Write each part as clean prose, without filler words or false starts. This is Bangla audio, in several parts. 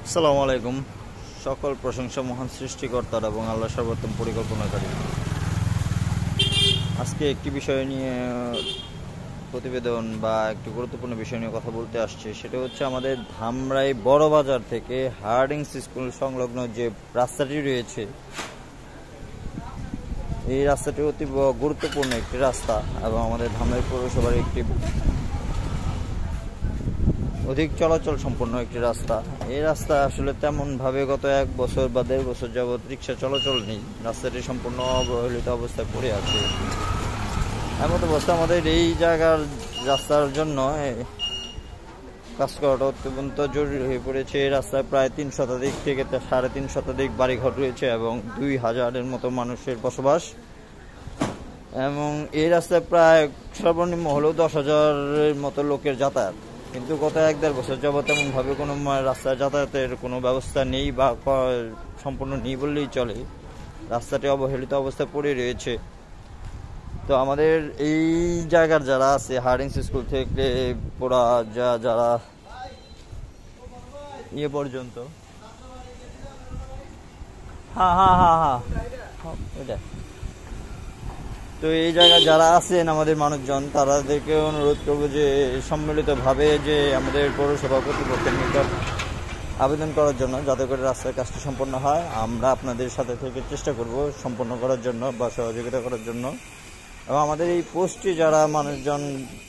আসসালামু আলাইকুম। সকল প্রশংসা মহান সৃষ্টিকর্তার এবং আল্লাহ সর্বোত্তম পরিকল্পনাকারী। আজকে একটি বিষয় নিয়ে প্রতিবেদন বা একটি গুরুত্বপূর্ণ বিষয় নিয়ে কথা বলতে আসছে। সেটা হচ্ছে আমাদের ধামরাই বড় বাজার থেকে হার্ডিংস স্কুল সংলগ্ন যে রাস্তাটি রয়েছে, এই রাস্তাটি অতি গুরুত্বপূর্ণ একটি রাস্তা এবং আমাদের ধামরাই পৌরসভার একটি অধিক চলাচল সম্পন্ন একটি রাস্তা। এই রাস্তা আসলে তেমনভাবে গত 1 বছর বা 1.5 বছর যাবৎ রিক্সা চলাচল নেই। রাস্তাটি সম্পূর্ণ অবহেলিত অবস্থায় পড়ে আছে। এমন অবস্থা আমাদের এই জায়গার রাস্তার জন্য কাজ করাটা অত্যন্ত জরুরি হয়ে পড়েছে। এই রাস্তায় প্রায় 3 শতাধিক থেকে 3.5 শতাধিক বাড়িঘর রয়েছে এবং 2000-এর মতো মানুষের বসবাস, এবং এই রাস্তায় প্রায় সর্বনিম্ন হলেও 10,000-এর মতো লোকের যাতায়াত। কিন্তু গত 1-1.5 বছর যাবৎ তেমনভাবে কোনো রাস্তায় যাতায়াতের কোনো ব্যবস্থা নেই বা সম্পূর্ণ নেই বললেই চলে। রাস্তাটি অবহেলিত অবস্থায় পড়ে রয়েছে। তো আমাদের এই জায়গার যারা আছে, হার্ডিংস স্কুল থেকে পুরা যারা পর্যন্ত এটা, তো এই জায়গায় যারা আছেন আমাদের মানুষজন, তাদেরকে অনুরোধ করবো যে সম্মিলিতভাবে যে আমাদের পৌরসভা কর্তৃপক্ষের নিকট আবেদন করার জন্য, যাতে করে রাস্তার কাজটি সম্পন্ন হয়। আমরা আপনাদের সাথে থেকে চেষ্টা করব সম্পন্ন করার জন্য বা সহযোগিতা করার জন্য। এবং আমাদের এই পোস্টটি যারা মানুষজন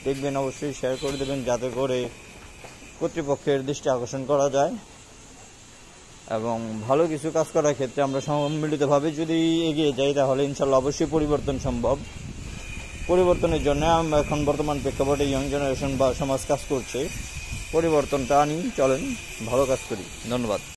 দেখবেন অবশ্যই শেয়ার করে দেবেন, যাতে করে কর্তৃপক্ষের দৃষ্টি আকর্ষণ করা যায় এবং ভালো কিছু কাজ করার ক্ষেত্রে আমরা সম্মিলিতভাবে যদি এগিয়ে যাই, তাহলে ইনশাল্লাহ অবশ্যই পরিবর্তন সম্ভব। পরিবর্তনের জন্য আমরা এখন বর্তমান প্রেক্ষাপটে ইয়ং জেনারেশন বা সমাজ কাজ করছে। পরিবর্তনটা আনি, চলেন ভালো কাজ করি। ধন্যবাদ।